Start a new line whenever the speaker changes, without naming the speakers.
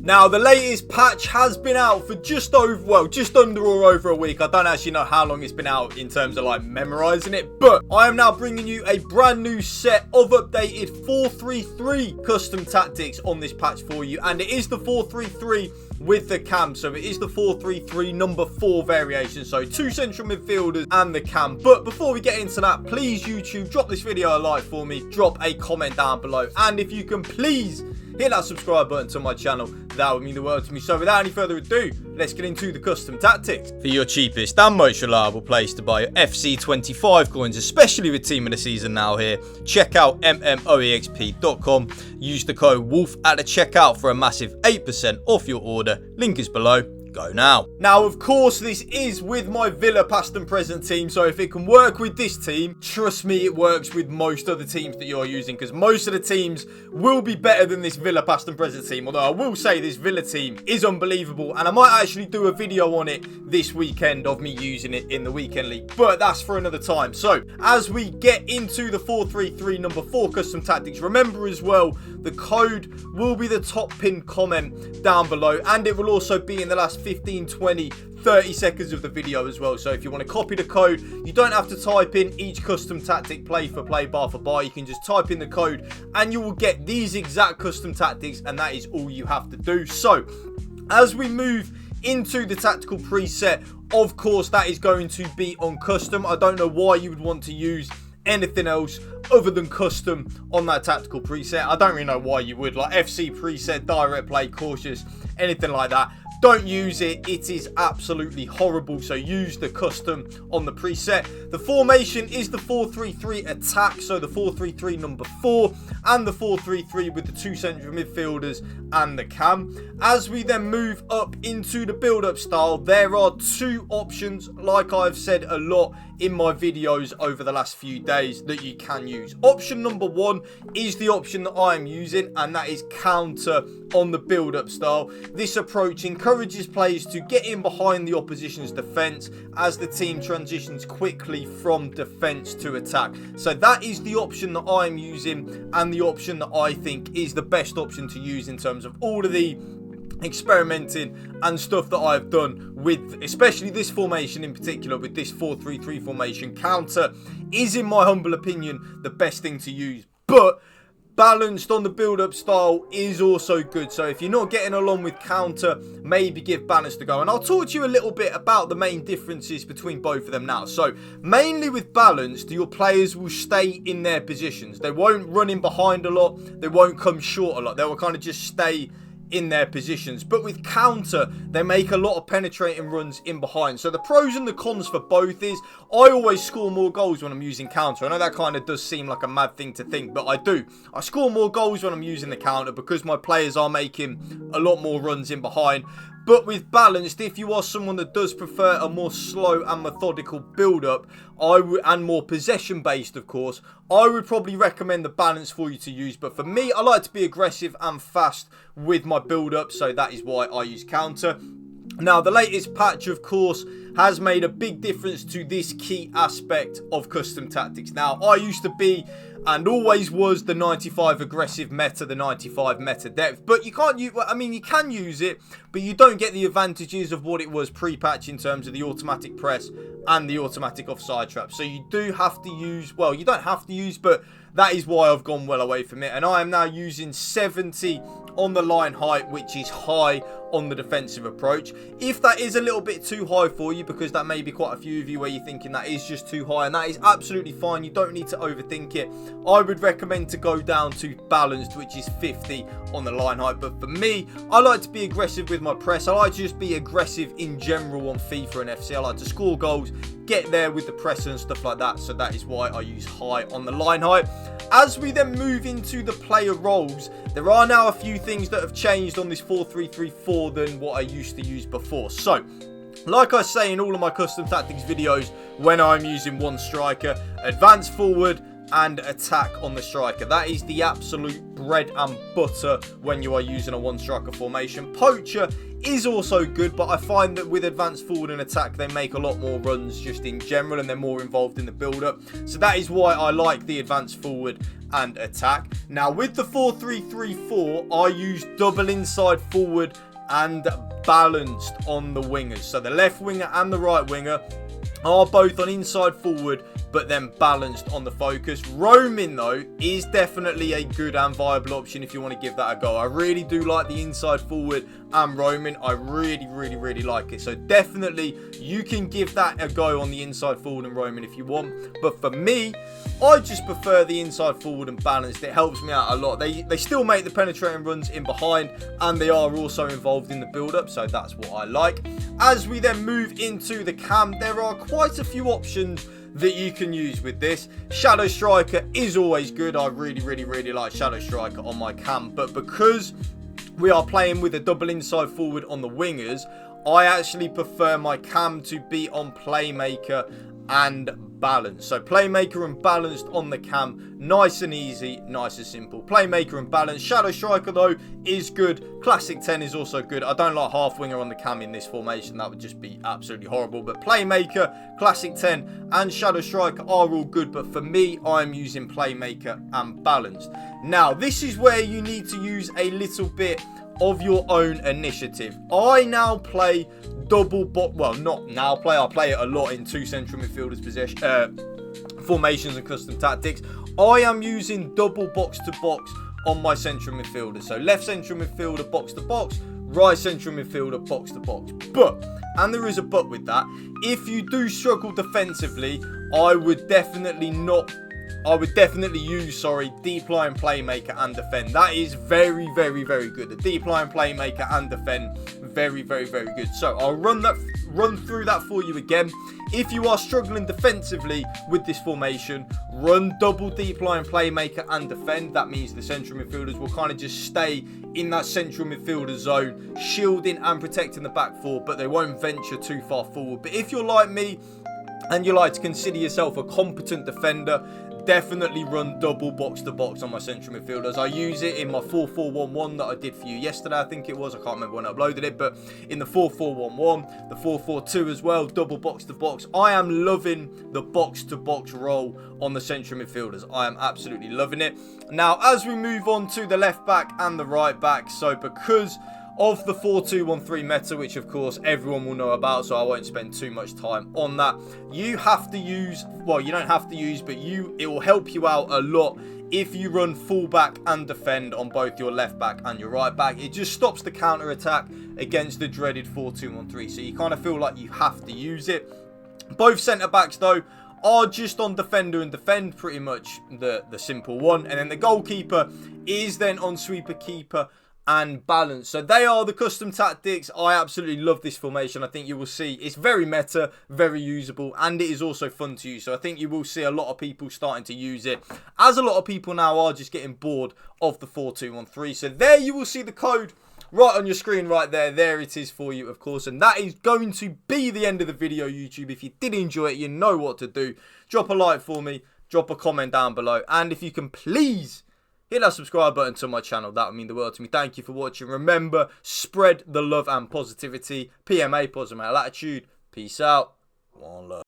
Now, the latest patch has been out for just under or over a week. I don't actually know how long it's been out in terms of like memorizing it, but I am now bringing you a brand new set of updated 4-3-3 custom tactics on this patch for you, and it is the 4-3-3 with the cam. So it is the 4-3-3 number 4 variation, so 2 central midfielders and the cam. But before we get into that, please YouTube, drop this video a like for me, drop a comment down below, and if you can please hit that subscribe button to my channel, that would mean the world to me. So without any further ado, let's get into the custom tactics. For your cheapest and most reliable place to buy your FC25 coins, especially with Team of the Season now here, check out mmoexp.com. Use the code WOLF at the checkout for a massive 8% off your order. Link is below. Go now. Now, of course, this is with my Villa past and present team, so if it can work with this team, trust me, it works with most other teams that you're using, because most of the teams will be better than this Villa past and present team. Although I will say this Villa team is unbelievable, and I might actually do a video on it this weekend of me using it in the weekend league, but that's for another time. So as we get into the 4-3-3 number 4 custom tactics, remember as well, the code will be the top pinned comment down below, and it will also be in the last 15, 20, 30 seconds of the video as well. So if you want to copy the code, you don't have to type in each custom tactic play for play, bar for bar. You can just type in the code and you will get these exact custom tactics, and that is all you have to do. So as we move into the tactical preset, of course that is going to be on custom. I don't know why you would want to use anything else other than custom on that tactical preset. I don't really know why you would, like FC preset, direct play, cautious, anything like that. Don't use it. It is absolutely horrible. So use the custom on the preset. The formation is the 4-3-3 attack. So the 4-3-3 number 4 and the 4-3-3 with the 2 central midfielders and the cam. As we then move up into the build-up style, there are 2 options, like I've said a lot in my videos over the last few days, that you can use. Option number 1 is the option that I'm using, and that is counter on the build-up style. This approach encourages players to get in behind the opposition's defence as the team transitions quickly from defence to attack. So that is the option that I'm using, and the option that I think is the best option to use in terms of all of the experimenting and stuff that I've done with, especially this formation in particular, with this 4-3-3 formation. Counter is, in my humble opinion, the best thing to use, but balanced on the build-up style is also good. So if you're not getting along with counter, maybe give balanced a go. And I'll talk to you a little bit about the main differences between both of them now. So mainly with balanced, your players will stay in their positions. They won't run in behind a lot. They won't come short a lot. They will kind of just stay in their positions. But with counter, they make a lot of penetrating runs in behind. So the pros and the cons for both is, I always score more goals when I'm using counter. I know that kind of does seem like a mad thing to think, but I do. I score more goals when I'm using the counter because my players are making a lot more runs in behind. But with balanced, if you are someone that does prefer a more slow and methodical build-up, and more possession-based, of course, I would probably recommend the balance for you to use. But for me, I like to be aggressive and fast with my build-up, so that is why I use counter. Now, the latest patch, of course, has made a big difference to this key aspect of custom tactics. Now, I used to be and always was the 95 aggressive meta, the 95 meta depth, but you can't use, I mean, you can use it, but you don't get the advantages of what it was pre-patch in terms of the automatic press and the automatic offside trap. So you do have to use, well, you don't have to use, but that is why I've gone well away from it. And I am now using 70 on the line height, which is high on the defensive approach. If that is a little bit too high for you, because that may be quite a few of you where you're thinking that is just too high, and that is absolutely fine. You don't need to overthink it. I would recommend to go down to balanced, which is 50 on the line height. But for me, I like to be aggressive with my press. I like to just be aggressive in general on FIFA and FC. I like to score goals, get there with the press and stuff like that. So that is why I use high on the line height. As we then move into the player roles, there are now a few things that have changed on this 4-3-3-4 than what I used to use before. So, like I say in all of my custom tactics videos, when I'm using one striker, advance forward, and attack on the striker. That is the absolute bread and butter when you are using a one striker formation. Poacher is also good, but I find that with advanced forward and attack, they make a lot more runs just in general, and they're more involved in the build-up. So that is why I like the advanced forward and attack. Now, with the 4-3-3-4, I use double inside forward and balanced on the wingers. So the left winger and the right winger are both on inside forward, but then balanced on the focus. Roaming, though, is definitely a good and viable option if you want to give that a go. I really do like the inside forward and roaming. I really like it. So definitely you can give that a go on the inside forward and roaming if you want. But for me, I just prefer the inside forward and balanced. It helps me out a lot. They still make the penetrating runs in behind, and they are also involved in the build-up, so that's what I like. As we then move into the cam, there are quite a few options that you can use with this. Shadow Striker is always good. I really like Shadow Striker on my cam, but because we are playing with a double inside forward on the wingers, I actually prefer my cam to be on Playmaker and Balance. So Playmaker and Balanced on the cam, nice and easy, nice and simple. Playmaker and Balanced. Shadow Striker, though, is good. Classic 10 is also good. I don't like half winger on the cam in this formation. That would just be absolutely horrible. But Playmaker, Classic 10 and Shadow Striker are all good. But for me, I'm using Playmaker and Balanced. Now, this is where you need to use a little bit of your own initiative. I now play double box. Well, not now play. I play it a lot in two central midfielders possession formations and custom tactics. I am using double box to box on my central midfielders. So left central midfielder box to box, right central midfielder box to box. But, and there is a but with that, if you do struggle defensively, I would definitely use, deep line playmaker and defend. That is very good. The deep line playmaker and defend, very good. So I'll run through that for you again. If you are struggling defensively with this formation, run double deep line playmaker and defend. That means the central midfielders will kind of just stay in that central midfielder zone, shielding and protecting the back four, but they won't venture too far forward. But if you're like me and you like to consider yourself a competent defender, definitely run double box to box on my central midfielders. I use it in my 4-4-1-1 that I did for you yesterday, I think it was. I can't remember when I uploaded it, but in the 4-4-1-1, the 4-4-2 as well, double box to box. I am loving the box to box role on the central midfielders. I am absolutely loving it. Now, as we move on to the left back and the right back, so because of the 4-2-1-3 meta, which of course everyone will know about, so I won't spend too much time on that. You have to use, well, you don't have to use, but it will help you out a lot if you run fullback and defend on both your left back and your right back. It just stops the counter attack against the dreaded 4-2-1-3, so you kind of feel like you have to use it. Both centre backs, though, are just on defender and defend, pretty much the simple one, and then the goalkeeper is then on sweeper, keeper and balance. So they are the custom tactics. I absolutely love this formation. I think you will see it's very meta, very usable, and it is also fun to use. So I think you will see a lot of people starting to use it, as a lot of people now are just getting bored of the 4-2-1-3. So there you will see the code right on your screen right there. There it is for you, of course. And that is going to be the end of the video, YouTube. If you did enjoy it, you know what to do. Drop a like for me, drop a comment down below, and if you can please hit that subscribe button to my channel. That would mean the world to me. Thank you for watching. Remember, spread the love and positivity. PMA, positive attitude. Peace out. One love.